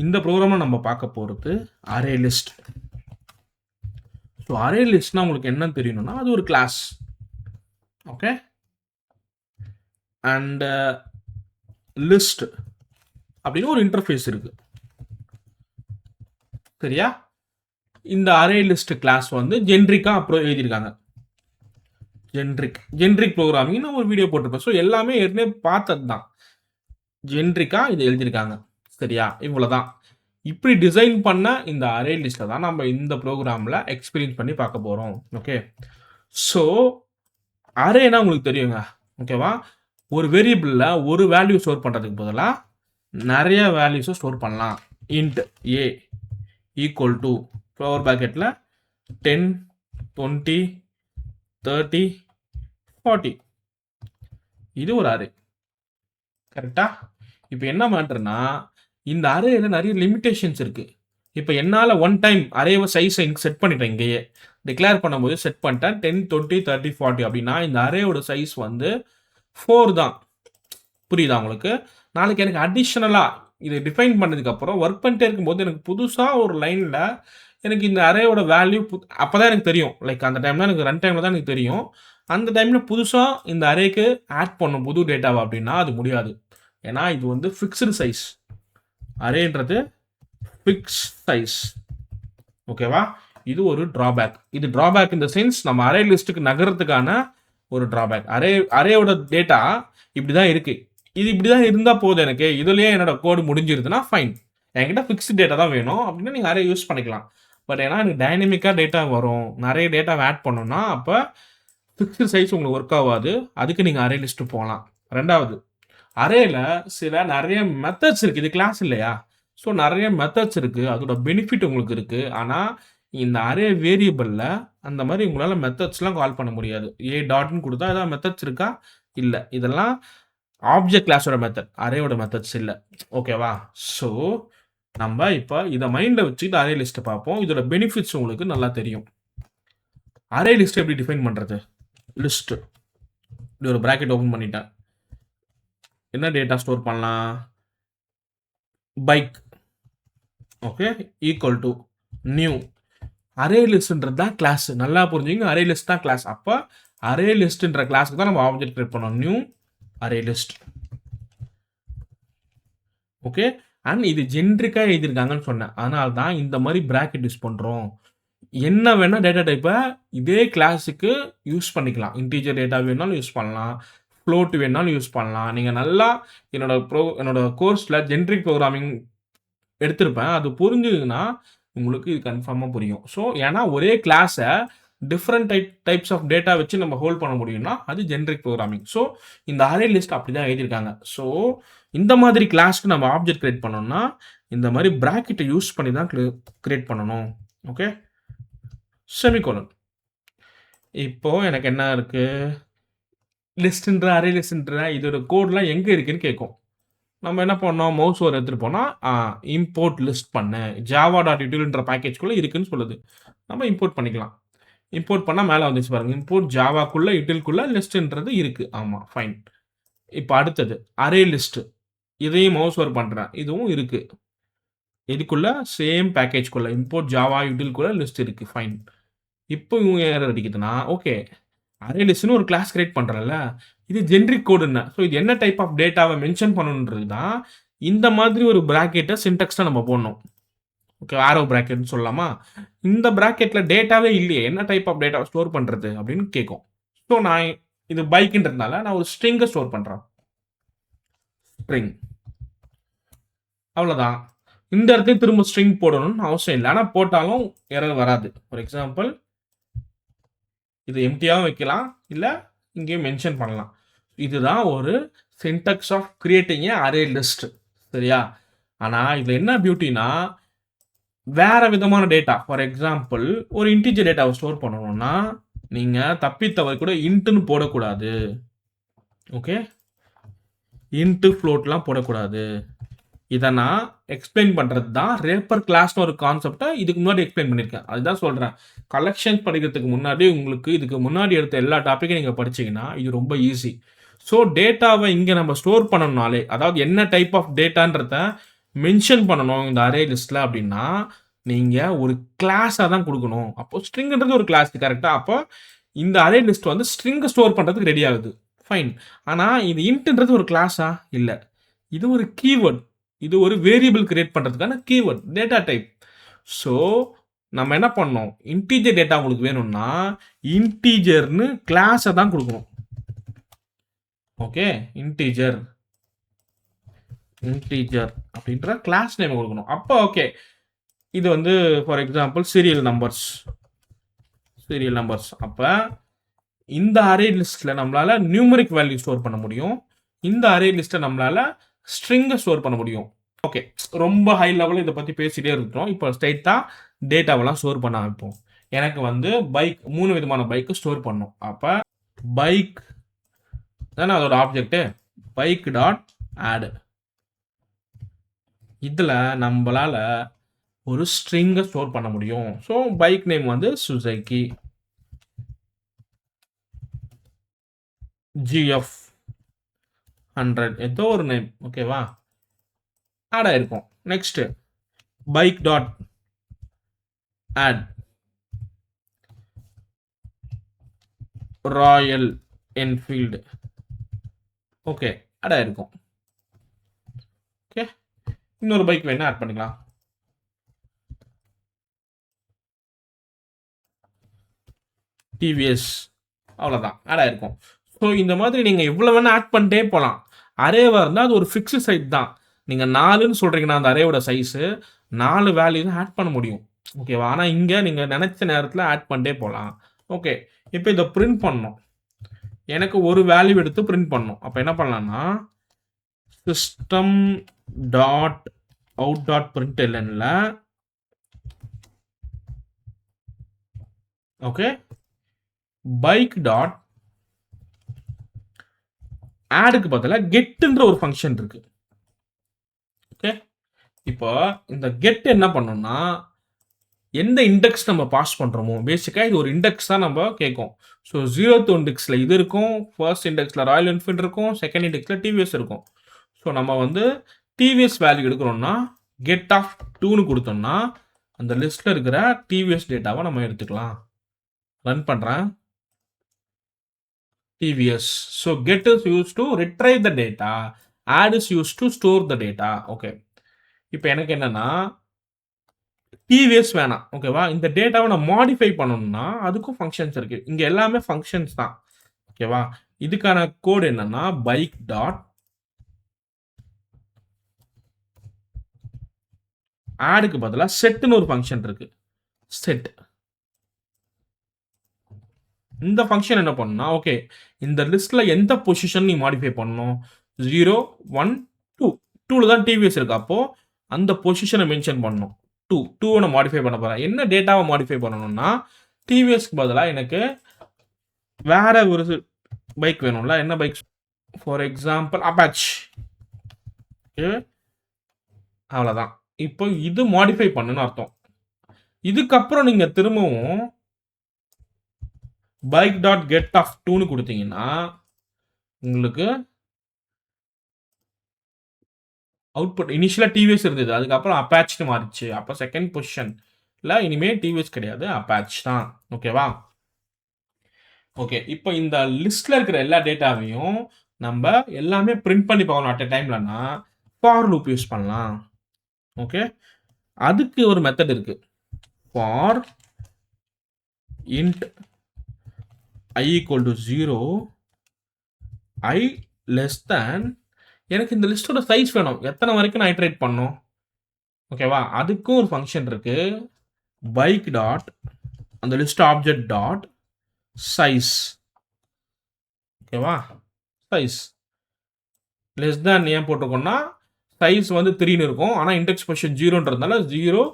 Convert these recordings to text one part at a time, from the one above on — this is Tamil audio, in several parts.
இந்த ப்ரோக்ராமில் நம்ம பார்க்க போகிறது அரே லிஸ்ட். ஸோ அரே லிஸ்ட்னா உங்களுக்கு என்ன தெரியணும்னா அது ஒரு கிளாஸ். ஓகே, அண்ட் லிஸ்ட் அப்படின்னு ஒரு இன்டர்ஃபேஸ் இருக்கு. சரியா? இந்த அரே லிஸ்ட் கிளாஸ் வந்து ஜென்ரிக்கா அப்புறம் எழுதியிருக்காங்க. ஜென்ரிக் ப்ரோக்ராமிங்னு ஒரு வீடியோ போட்டிருப்பேன். ஸோ எல்லாமே ஏற்கனவே பார்த்தது தான். ஜென்ரிக்கா இது எழுதியிருக்காங்க. சரியா? இவ்வளோதான். இப்படி டிசைன் பண்ண இந்த அரே லிஸ்ட்டை தான் நம்ம இந்த ப்ரோக்ராமில் எக்ஸ்பீரியன்ஸ் பண்ணி பார்க்க போகிறோம். ஓகே, ஸோ அரேனா உங்களுக்கு தெரியுங்க. ஓகேவா? ஒரு வேரியபிளில் ஒரு வேல்யூ ஸ்டோர் பண்ணுறதுக்கு பதிலாக நிறைய வேல்யூஸை ஸ்டோர் பண்ணலாம். Int A equal to flower பேக்கெட்டில் 10, 20, 30, 40. இது ஒரு அரே. கரெக்டா? இப்போ என்ன மேட்டர்னா இந்த அரேல நிறைய லிமிடேஷன்ஸ் இருக்கு. இப்போ என்னால் ஒன் டைம் அரேவை சைஸை செட் பண்ணிட்டேன். இங்கேயே டிக்ளேர் பண்ணும்போது செட் பண்ணிட்டேன் 10, 20, 30, 40 அப்படின்னா இந்த அரேயோட சைஸ் வந்து 4 தான். புரியுதா உங்களுக்கு? நாளைக்கு எனக்கு அடிஷ்னலாக இதை டிஃபைன் பண்ணதுக்கப்புறம் ஒர்க் பண்ணிட்டே இருக்கும்போது எனக்கு புதுசாக ஒரு லைனில் எனக்கு இந்த அரேயோட வேல்யூ அப்போ தான் எனக்கு தெரியும். லைக் அந்த டைம் தான் எனக்கு ரன் டைமில் தான் எனக்கு தெரியும். அந்த டைமில் புதுசாக இந்த அரேக்கு ஆட் பண்ணும் புது டேட்டாவை அப்படின்னா அது முடியாது. ஏன்னா இது வந்து ஃபிக்ஸ்டு சைஸ். அரேன்றது ஃபிக்ஸ் சைஸ். ஓகேவா? இது ஒரு ட்ராபேக். இது ட்ராபேக் இந்த சென்ஸ் நம்ம அரே லிஸ்ட்டுக்கு நகரத்துக்கான ஒரு ட்ராபேக். அரேயோட டேட்டா இப்படி தான் இருக்கு. இது இப்படி தான் இருந்தால் போதும் எனக்கு, இதுலேயே என்னோட கோடு முடிஞ்சிருதுன்னா ஃபைன். என்கிட்ட ஃபிக்ஸ்டு டேட்டா தான் வேணும் அப்படின்னா நீங்கள் அரே யூஸ் பண்ணிக்கலாம். பட் ஏன்னா எனக்கு டைனமிக்காக டேட்டா வரும், நிறைய டேட்டாவை ஆட் பண்ணணும்னா அப்போ ஃபிக்ஸ்டு சைஸ் உங்களுக்கு ஒர்க் ஆகாது. அதுக்கு நீங்கள் அரே லிஸ்ட்டு போகலாம். ரெண்டாவது, அரேல நிறைய மெத்தட்ஸ் இருக்குது. இது கிளாஸ் இல்லையா? ஸோ நிறைய மெத்தட்ஸ் இருக்குது. அதோட பெனிஃபிட் உங்களுக்கு இருக்குது. ஆனால் இந்த அரே வேரியபிளில் அந்த மாதிரி உங்களால் மெத்தட்ஸ்லாம் கால் பண்ண முடியாது. ஏ டாட்னு கொடுத்தா ஏதாவது மெத்தட்ஸ் இருக்கா? இல்லை. இதெல்லாம் ஆப்ஜெக்ட் கிளாஸோட மெத்தட், அரேயோட மெத்தட்ஸ் இல்லை. ஓகேவா? ஸோ நம்ம இப்போ இதை மைண்டில் வச்சுக்கிட்டு அரே லிஸ்ட்டை பார்ப்போம். இதோட பெனிஃபிட்ஸ் உங்களுக்கு நல்லா தெரியும். அரே லிஸ்ட் எப்படி டிஃபைன் பண்ணுறது? லிஸ்ட்டு இப்படி ஒரு ப்ராக்கெட் ஓப்பன் பண்ணிட்டேன். என்ன டேட்டா ஸ்டோர் பண்ணலாம்? Bike. Okay, equal to new. Array லிஸ்ட்ன்றது தான் கிளாஸ். நல்லா புரிஞ்சுங்க, அரே லிஸ்ட் தான் கிளாஸ். அப்போ அரே லிஸ்ட்ன்ற கிளாஸுக்கு தான் நம்ம ஆப்ஜெக்ட் கிரியேட் பண்ணோம். New array list. Okay, and இது ஜென்ரிக்காக எழுதியிருக்காங்கன்னு சொன்னேன். அதனால தான் இந்த மாதிரி ப்ராக்கெட் யூஸ் பண்ணுறோம். என்ன வேணால் டேட்டா டைப்பை இதே கிளாஸுக்கு யூஸ் பண்ணிக்கலாம். இன்டீஜர் டேட்டா வேணாலும் யூஸ் பண்ணலாம், ஃப்ளோட் வேணாலும் யூஸ் பண்ணலாம். நீங்கள் நல்லா என்னோட கோர்ஸில் ஜென்ரிக் ப்ரோக்ராமிங் எடுத்திருப்பேன். அது புரிஞ்சுதுன்னா உங்களுக்கு இது கன்ஃபார்மாக புரியும். ஸோ ஏன்னா ஒரே கிளாஸை டிஃப்ரெண்ட் டைப்ஸ் ஆஃப் டேட்டா வச்சு நம்ம ஹோல்ட் பண்ண முடியும்னா அது ஜென்ரிக் ப்ரோக்ராமிங். ஸோ இந்த அரே லிஸ்ட் அப்படி தான் எழுதியிருக்காங்க. ஸோ இந்த மாதிரி கிளாஸ்க்கு நம்ம ஆப்ஜெக்ட் கிரியேட் பண்ணோம்னா இந்த மாதிரி ப்ராக்கெட்டை யூஸ் பண்ணி தான் கிரியேட் பண்ணணும். Okay, semicolon. இப்போ எனக்கு என்ன இருக்கு? லிஸ்ட்ன்ற அரே லிஸ்ட்ன்ற இதோட கோட்லாம் எங்கே இருக்குன்னு கேட்கும். நம்ம என்ன பண்ணோம்? மவுஸ் ஒரு எடுத்துகிட்டு போனால் இம்போர்ட் லிஸ்ட் பண்ணு java.utilன்ற பேக்கேஜ்குள்ளே இருக்குன்னு சொல்லுது. நம்ம இம்போர்ட் பண்ணிக்கலாம். இம்போர்ட் பண்ணால் மேலே வந்துச்சு பாருங்கள். இம்போர்ட் ஜாவாக்குள்ளே யூட்டில்குள்ளே லிஸ்ட்டுன்றது இருக்குது. ஆமாம், ஃபைன். இப்போ அடுத்தது அரே லிஸ்ட்டு. இதையும் மவுஸ் ஓவர் பண்ணுறேன். இதுவும் இருக்குது. இதுக்குள்ளே சேம் பேக்கேஜ்குள்ளே இம்போர்ட் ஜாவா யூட்டில்குள்ளே லிஸ்ட் இருக்குது. ஃபைன். இப்போ இவங்க ஏரர் அடிக்குதுன்னா ஓகே, அரே லிஸ்ட்னு ஒரு கிளாஸ் கிரியேட் பண்ணுறல, இது ஜென்ரிக் கோடுன்னு. ஸோ இது என்ன டைப் ஆஃப் டேட்டாவை மென்ஷன் பண்ணணுன்றது தான் இந்த மாதிரி ஒரு ப்ராக்கெட்டை சின்டெக்ஸ் தான் நம்ம போடணும். ஓகே, ஆரோ ப்ராக்கெட்னு சொல்லலாமா? இந்த ப்ராக்கெட்டில் டேட்டாவே இல்லையே, என்ன டைப் ஆஃப் டேட்டாவை ஸ்டோர் பண்ணுறது அப்படின்னு கேட்கும். ஸோ நான் இது பைக்குன்றதுனால நான் ஒரு ஸ்ட்ரிங்கை ஸ்டோர் பண்ணுறேன். ஸ்ட்ரிங். அவ்வளோதான். இந்த இடத்துல திரும்ப ஸ்ட்ரிங் போடணும்னு அவசியம் இல்லை. ஆனால் போட்டாலும் எரர் வராது. ஃபார் எக்ஸாம்பிள் இது எம்டியாகவும் வைக்கலாம், இல்லை இங்கேயும் மென்ஷன் பண்ணலாம். இதுதான் ஒரு syntax of creating a array list. சரியா? ஆனால் இதில் என்ன பியூட்டினா, வேற விதமான டேட்டா, ஃபார் எக்ஸாம்பிள் ஒரு இன்டிஜர் டேட்டாவை ஸ்டோர் பண்ணணும்னா நீங்கள் தப்பித்தவரை கூட இன்ட்டுன்னு போடக்கூடாது. ஓகே, இன்ட்டு ஃப்ளோட்லாம் போடக்கூடாது. இதை நான் எக்ஸ்பிளைன் பண்ணுறது தான் ரேப்பர் கிளாஸ்னு ஒரு கான்செப்டை இதுக்கு முன்னாடி எக்ஸ்பிளைன் பண்ணியிருக்கேன். அதுதான் சொல்கிறேன். கலெக்ஷன் படிக்கிறதுக்கு முன்னாடி உங்களுக்கு இதுக்கு முன்னாடி எடுத்த எல்லா டாப்பிக்கும் நீங்கள் படிச்சிங்கன்னா இது ரொம்ப ஈஸி. ஸோ டேட்டாவை இங்கே நம்ம ஸ்டோர் பண்ணணும்னாலே, அதாவது என்ன டைப் ஆஃப் டேட்டான்றத மென்ஷன் பண்ணணும் இந்த அரே லிஸ்ட்டில் அப்படின்னா நீங்கள் ஒரு கிளாஸாக தான் கொடுக்கணும். அப்போது ஸ்ட்ரிங்ன்றது ஒரு கிளாஸ் கரெக்டாக. அப்போ இந்த அரே லிஸ்ட் வந்து ஸ்ட்ரிங்கை ஸ்டோர் பண்ணுறதுக்கு ரெடி ஆகுது. ஃபைன். ஆனால் இது இன்ட்ன்றது ஒரு கிளாஸா? இல்லை. இது ஒரு கீவேர்ட். இது ஒரு வேரியபிள் கிரியேட் பண்ணுறதுக்கான கீவேர்ட், டேட்டா டைப். ஸோ நம்ம என்ன பண்ணோம், இன்டீஜர் டேட்டா உங்களுக்கு வேணும்னா இன்டீஜர்னு கிளாஸை தான் கொடுக்கணும். ஓகே, இன்டீஜர் அப்படின்ற கிளாஸ் நேம் கொடுக்கணும். அப்போ ஓகே, இது வந்து ஃபார் எக்ஸாம்பிள் சீரியல் நம்பர்ஸ். அப்போ இந்த அரே லிஸ்ட்டில் நம்மளால் நியூமரிக் வேல்யூ ஸ்டோர் பண்ண முடியும். இந்த அரே லிஸ்ட்டை நம்மளால் ஸ்ட்ரிங்கை ஸ்டோர் பண்ண முடியும். ஓகே, ரொம்ப ஹை லெவலில் இதை பற்றி பேசிகிட்டே இருக்கிறோம். இப்போ ஸ்ட்ரைட்டாக டேட்டாவெல்லாம் ஸ்டோர் பண்ண ஆரம்பிப்போம். எனக்கு வந்து பைக் 3 விதமான பைக்கு ஸ்டோர் பண்ணும். அப்போ பைக் தானே அதோட ஆப்ஜெக்ட்டு, பைக் டாட் ஆட். இதில் நம்மளால் ஒரு ஸ்ட்ரிங்கை ஸ்டோர் பண்ண முடியும். ஸோ பைக் நேம் வந்து சுசுகி GF 100 ஏதோ ஒரு நேம். ஓகேவா, ஆட் ஆயிருக்கும். Next bike dot add Royal Enfield. Okay, add ஆயிருக்கும். ஓகே, இன்னொரு பைக் வேணா ஆட் பண்ணிக்கலாம். டிவிஎஸ், அவ்வளோதான், ஆட் ஆயிருக்கும். ஸோ இந்த மாதிரி நீங்கள் எவ்வளோ வேணால் ஆட் பண்ணிட்டே போகலாம். அரேவாக இருந்தால் அது ஒரு ஃபிக்ஸு சைஸ் தான். நீங்கள் 4ன்னு சொல்கிறீங்கன்னா அந்த அரேவோட சைஸு 4 வேல்யூ தான் ஆட் பண்ண முடியும். ஓகேவா, ஆனால் இங்கே நீங்கள் நினச்ச நேரத்தில் ஆட் பண்ணிட்டே போகலாம். ஓகே, இப்போ இதை பிரிண்ட் பண்ணணும். எனக்கு ஒரு வேல்யூ எடுத்து பிரிண்ட் பண்ணணும். அப்போ என்ன பண்ணலாம்னா சிஸ்டம் டாட் அவுட் டாட் பிரிண்ட்எல்என்ல ஓகே பைக் டாட் ஆடுக்கு பதிலாக கெட்டுன்ற ஒரு ஃபங்க்ஷன் இருக்கு. ஓகே, இப்போ இந்த கெட் என்ன பண்ணோம்னா எந்த இண்டெக்ஸ் நம்ம பாஸ் பண்ணுறோமோ, பேசிக்காக இது ஒரு இண்டெக்ஸ் தான் நம்ம கேட்கும். ஸோ 0th இண்டெக்ஸில் இது இருக்கும், ஃபர்ஸ்ட் இண்டெக்ஸில் ராயல் என்ஃபீல்டு இருக்கும், செகண்ட் இண்டெக்ஸில் டிவிஎஸ் இருக்கும். ஸோ நம்ம வந்து டிவிஎஸ் வேல்யூ எடுக்கிறோம்னா கெட் ஆஃப் 2ன்னு கொடுத்தோம்னா அந்த லிஸ்ட்டில் இருக்கிற டிவிஎஸ் டேட்டாவை நம்ம எடுத்துக்கலாம். ரன் பண்ணுறேன். TVS. So get is used to retrieve the data. Add is used to store the data. Okay. இப்போ எனக்கு என்னன்னா TVS வேணாம். ஓகேவா, இந்த டேட்டாவை நான் மாடிஃபை பண்ணணும்னா அதுக்கும் ஃபங்க்ஷன்ஸ் இருக்கு. இங்கே எல்லாமே ஃபங்க்ஷன்ஸ் தான். ஓகேவா, இதுக்கான கோட் என்னன்னா பைக் டாட் ஆடுக்கு பதிலாக செட்னு ஒரு ஃபங்க்ஷன் இருக்கு. செட் இந்த ஃபங்க்ஷன் என்ன பண்ணணும்னா ஓகே இந்த லிஸ்ட்டில் எந்த பொசிஷன் நீ மாடிஃபை பண்ணணும், 0 1 2 2ல் தான் டிவிஎஸ் இருக்கு. அப்போது அந்த பொசிஷனை மென்ஷன் பண்ணணும். 2 நான் மாடிஃபை பண்ண போகிறேன். என்ன டேட்டாவை மாடிஃபை பண்ணணும்னா டிவிஎஸ்க்கு பதிலாக எனக்கு வேற ஒரு பைக் வேணும்ல. என்ன பைக்? For example Apache. அவ்வளோதான். இப்போ இது மாடிஃபை பண்ணுன்னு அர்த்தம். இதுக்கப்புறம் நீங்கள் திரும்பவும் பைக் டாட் கெட் ஆஃப் 2ன்னு கொடுத்தீங்கன்னா உங்களுக்கு அவுட்புட் இனிஷியலாக டிவிஎஸ் இருந்தது, அதுக்கப்புறம் அப்பாச்னு மாறிச்சு. அப்போ செகண்ட் பொசிஷனில் இனிமேல் டிவிஎஸ் கிடையாது, அப்பாச் தான். ஓகேவா, ஓகே. இப்போ இந்த லிஸ்ட்டில் இருக்கிற எல்லா டேட்டாவையும் நம்ம எல்லாமே பிரிண்ட் பண்ணி பார்க்கணும் அட் எ டைம்லன்னா ஃபார் லூப் யூஸ் பண்ணலாம். ஓகே, அதுக்கு ஒரு மெத்தட் இருக்கு. For int I equal to 0, I less than எனக்கு இந்த லிஸ்ட்டோட சைஸ் வேணும், எத்தனை வரைக்கும் நான் ஐட்ரேட் பண்ணணும். ஓகேவா, அதுக்கும் ஒரு ஃபங்க்ஷன் இருக்கு. பைக் டாட் அந்த லிஸ்ட் ஆப்ஜெக்ட் டாட் சைஸ். ஓகேவா, சைஸ் லெஸ் தேன் ஏன் போட்டிருக்கோம்னா சைஸ் வந்து 3ன்னு இருக்கும், ஆனால் இண்டெக்ஸ் பொசிஷன் 0ன்றதுனால 0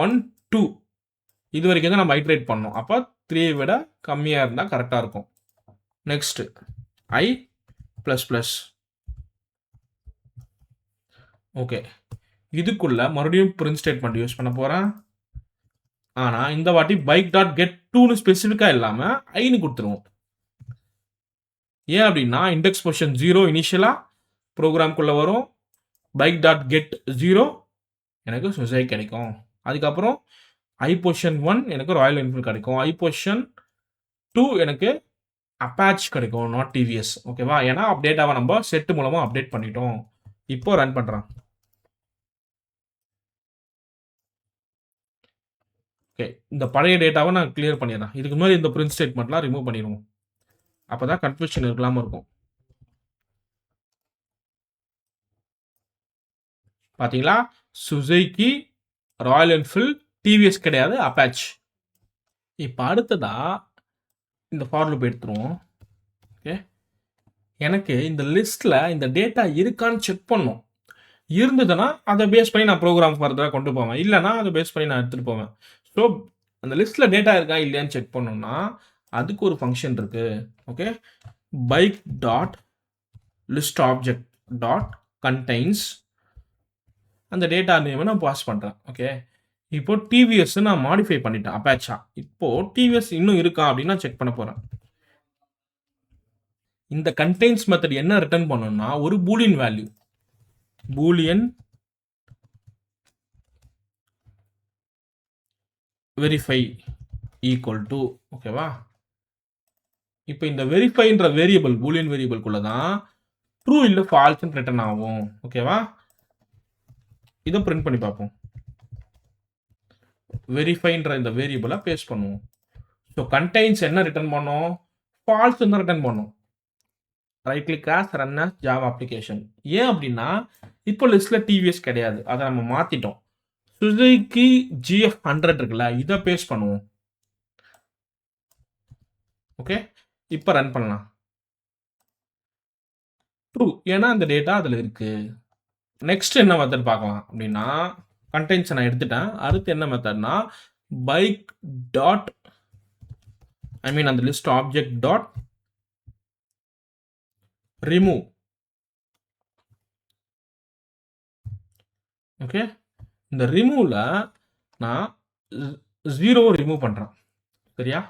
1 2 இது வரைக்கும் தான் நம்ம ஐட்ரேட் பண்ணோம். அப்போ 3 விட கம்மியாக இருந்தால் கரெக்டாக இருக்கும். Next I ++. ஓகே, இதுக்குள்ள மறுபடியும் பிரிண்ட் ஸ்டேட்மெண்ட் யூஸ் பண்ண போகிறேன். ஆனால் இந்த வாட்டி பைக் டாட் கெட் 2ன்னு ஸ்பெசிஃபிக்காக இல்லாமல் ஐன்னு கொடுத்துருவோம். ஏன் அப்படின்னா இண்டெக்ஸ் பொசிஷன் 0 இனிஷியலாக ப்ரோக்ராம்குள்ளே வரும். பைக் டாட் கெட் 0 எனக்கு சுசைக் கிடைக்கும். அதுக்கப்புறம் ஐ பொசிஷன் 1 எனக்கு ராயல் என்ஃபீல்ட் கிடைக்கும். ஐ பொசிஷன் 2 எனக்கு அப்பாச் கிடைக்கும், நாட் டிவிஎஸ். ஓகேவா? ஏன்னா டேட்டாவை நம்ம செட் மூலமா அப்டேட் பண்ணிட்டோம். இப்போ ரன் பண்றேன். ஓகே. இந்த பழைய டேட்டாவை நான் கிளியர் பண்ணிடுறேன். இதுக்கு முன்னாடி இந்த பிரிண்ட் ஸ்டேட்மெண்ட்லாம் ரிமூவ் பண்ணிடுவோம். அப்பதான் கன்ஃபியூஷன் இல்லாம இருக்கும். பாத்தீங்களா? சுசுகி, ராயல் என்ஃபீல்ட், டிவிஎஸ் கிடையாது, அப்பாச். இப்போ அடுத்ததா இந்த ஃபார் லூப் எடுத்துருவோம். ஓகே. எனக்கு இந்த லிஸ்ட்ல இந்த டேட்டா இருக்கான்னு செக் பண்ணும். இருந்ததுன்னா அதை பேஸ் பண்ணி நான் ப்ரோக்ராம் ஃபர்தராக கொண்டு போவேன். இல்லைன்னா அதை பேஸ் பண்ணி நான் எடுத்துகிட்டு போவேன். ஸோ அந்த லிஸ்ட்டில் டேட்டா இருக்கா இல்லையான்னு செக் பண்ணோம்னா அதுக்கு ஒரு ஃபங்க்ஷன் இருக்கு. Okay. Bike dot list object dot contains அந்த டேட்டா நேமை நான் பாஸ் பண்ணுறேன். ஓகே. இப்போ டிவிஎஸ் நான் மாடிஃபை பண்ணிட்டேன் அப்பாச்சா. இப்போ டிவிஎஸ் இன்னும் இருக்கா அப்படின்னு நான் செக் பண்ண போகிறேன். இந்த கண்டைன்ஸ் மெத்தட் என்ன ரிட்டர்ன் பண்ணணும்னா ஒரு Boolean value, Boolean verify equal to. ஓகேவா? இப்போ இந்த வெரிஃபைன்ற வேரியபிள் பூலியன் வேரியபிள்குள்ள தான் ட்ரூ இல்லை ஃபால்ஸ்ன்னு ரிட்டர்ன் ஆகும். ஓகேவா? இதை பிரிண்ட் பண்ணி பார்ப்போம். வெரிஃபைன்ற இந்த வேரியபிளை பேஸ்ட் பண்ணுவோம். ஸோ கண்டைன்ஸ் என்ன ரிட்டர்ன் பண்ணோம்? ஃபால்ஸ் தான் ரிட்டர்ன் பண்ணோம். Right click as run as Java application. ஏன் அப்படின்னா இப்போ லிஸ்ட்ல டிவிஎஸ் கிடையாது, அதை நம்ம மாத்திட்டோம். சுசுகி ஜிஎஃப் 100 இருக்குல்ல, இதை பேஸ்ட் பண்ணுவோம். ஓகே. இப்போ ரன் பண்ணலாம். ட்ரூ, ஏன்னா அந்த டேட்டா அதில் இருக்கு. நெக்ஸ்ட் என்ன மெத்தட் பார்க்கலாம் அப்படின்னா கண்டென்ட்ஸ் நான் எடுத்துட்டேன். அடுத்து என்ன மெத்தட்னா பைக் டாட் அந்த list object dot remove. Okay. இந்த ரிமூவ்ல நான் 0 ரிமூவ் பண்றேன். சரியா?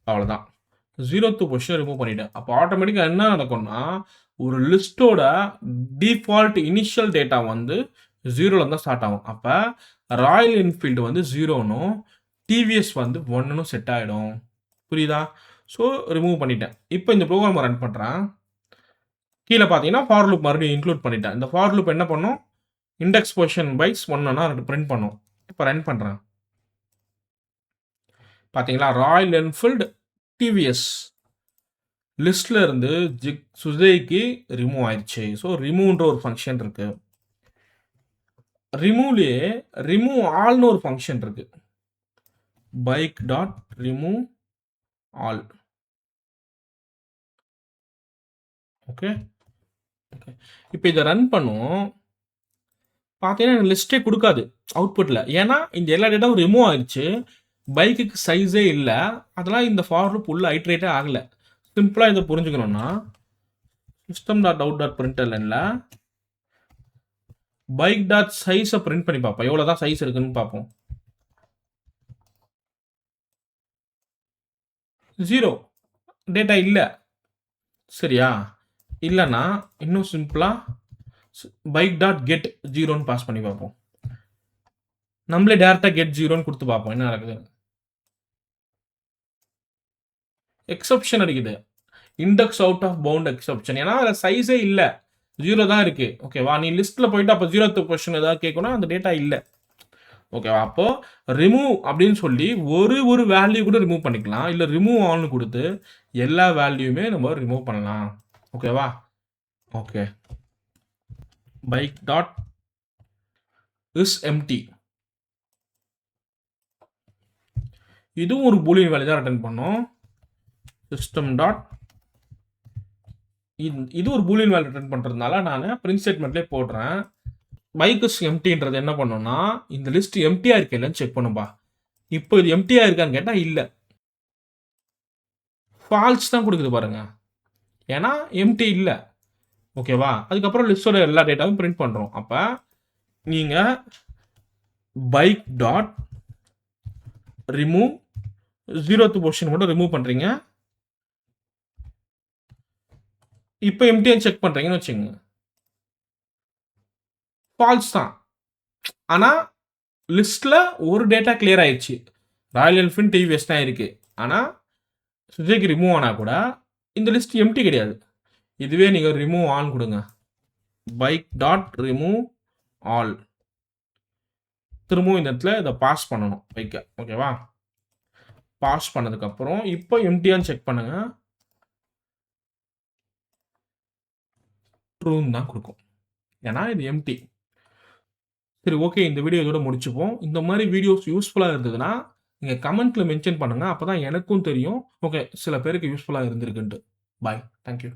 அவ்வளவுதான். 0th பொசிஷன் ரிமூவ் பண்ணிட்டேன். அப்போ ஆட்டோமேட்டிக்கா என்ன நடக்கும்னா ஒரு லிஸ்டோட டிஃபால்ட் இனிஷியல் டேட்டா வந்து 0ல தான் ஸ்டார்ட் ஆகும். அப்போ ராயல் என்ஃபீல்டு வந்து 0னும் டிவிஎஸ் வந்து 1னும் செட் ஆகிடும். புரியுதா? ஸோ ரிமூவ் பண்ணிட்டேன். இப்போ இந்த ப்ரோக்ராம் ரன் பண்ணுறேன். கீழே பார்த்தீங்கன்னா ஃபார் லூப் மறுபடியும் இன்க்ளூட் பண்ணிட்டேன். இந்த ஃபார் லூப் என்ன பண்ணும்? இண்டெக்ஸ் பொசிஷன் பைஸ் 1னா பிரிண்ட் பண்ணும். இப்போ ரன் பண்ணுறேன். பார்த்தீங்களா? ராயல் என்ஃபீல்டு டிவிஎஸ் லிஸ்ட்ல இருந்து சுசுகி ரிமூவ் ஆயிடுச்சு. ஸோ ரிமூவ்ன்ற ஒரு ஃபங்க்ஷன் இருக்கு. ரிமூவ்லயே ரிமூவ் ஆல்னு ஒரு ஃபங்க்ஷன் இருக்கு. Bike dot remove all. Okay. இப்போ இதை ரன் பண்ணும். பார்த்தீங்கன்னா லிஸ்ட்டே கொடுக்காது அவுட்புட்டில். ஏன்னா இந்த எல்லா டேட்டாவும் ரிமூவ் ஆயிடுச்சு. பைக்குக்கு சைஸே இல்லை. அதெல்லாம் இந்த ஃபார் லூப் உள்ள ஐட்ரேட்டே ஆகலை. சிம்பிளாக இதை புரிஞ்சுக்கணும்னா சிஸ்டம் டாட் அவுட் டாட் பிரிண்டர்ல பைக் டாட் சைஸை பிரிண்ட் பண்ணி பார்ப்போம். எவ்வளோதான் சைஸ் இருக்குன்னு பார்ப்போம். 0 டேட்டா இல்லை. சரியா? இல்லைன்னா இன்னும் சிம்பிளாக பைக் டாட் கெட் 0ன்னு பாஸ் பண்ணி பார்ப்போம். நம்மளே டேரெக்டாக கெட் 0ன்னு கொடுத்து பார்ப்போம் என்ன நடக்குது. எக்ஸப்ஷன் அடிக்குது. Index out of bound exception. ஏன்னா அதில் சைஸே இல்லை, 0 தான் இருக்கு. ஓகேவா? நீ லிஸ்ட்டில் போயிட்டு அப்போ 0th பொசிஷன் ஏதாவது கேட்கணும், அந்த டேட்டா இல்லை. ஓகேவா? அப்போ ரிமூவ் அப்படின்னு சொல்லி ஒரு வேல்யூ கூட ரிமூவ் பண்ணிக்கலாம். இல்லை ரிமூவ் ஆல்னு கொடுத்து எல்லா வேல்யூமே நம்ம ரிமூவ் பண்ணலாம். ஓகேவா? Okay. Bike dot is empty. இதுவும் ஒரு பூலியன் வேல்யூ தான் ரிட்டர்ன் பண்ணும். சிஸ்டம் டாட் இது ஒரு பூலியன் வேல்யூ ரிட்டர்ன் பண்ணுறதுனால நான் பிரிண்ட் ஸ்டேட்மெண்ட்லேயே போடுறேன். பைக் இஸ் எம்டின்றது என்ன பண்ணும்னா இந்த லிஸ்ட் எம்டியா இருக்கு இல்லைன்னு செக் பண்ணும்பா. இப்போ இது எம்டியா இருக்கான்னு கேட்டால் இல்லை, ஃபால்ஸ் தான் கொடுக்குது பாருங்க. ஏன்னா எம்டி இல்லை. ஓகேவா? அதுக்கப்புறம் லிஸ்டோட எல்லா டேட்டாவும் பிரிண்ட் பண்ணுறோம். அப்போ நீங்கள் bike dot remove 0th position மட்டும் ரிமூவ் பண்ணுறீங்க. இப்போ எம்டிஆர் செக் பண்ணுறீங்கன்னு வச்சுங்க, ஃபால்ஸ் தான். ஆனா, லிஸ்ட்ல ஒரு டேட்டா கிளியர் ஆயிருச்சு. ராயல் என்ஃபீல்ட், டிவிஎஸ் தான் இருக்கு. ஆனா, சுசுகி ரிமூவ் ஆனா கூட, இந்த லிஸ்ட் எம்ப்டி கிடையாது. இதுவே நீங்க ரிமூவ் ஆல் குடுங்க. Bike dot remove all. திரும்பவும் இந்த இடத்துல இத பாஸ் பண்ணணும் பைக்க. ஓகேவா? பாஸ் பண்ணதுக்கப்புறம், இப்போ எம்ப்டியான்னு செக் பண்ணுங்க. ட்ரூன்னு தான் குடுக்கும். ஏன்னா இது எம்ப்டி. சரி ஓகே. இந்த வீடியோ இதோட முடிச்சுப்போம். இந்த மாரி வீடியோஸ் யூஸ்ஃபுல்லா இருந்ததுன்னா, நீங்க கமெண்ட்ல மென்ஷன் பண்ணுங்க. அப்பதான் எனக்கும் தெரியும். ஓகே சில பேருக்கு யூஸ்ஃபுல்லா இருந்திருக்குன்ட்டு. பாய். Thank you.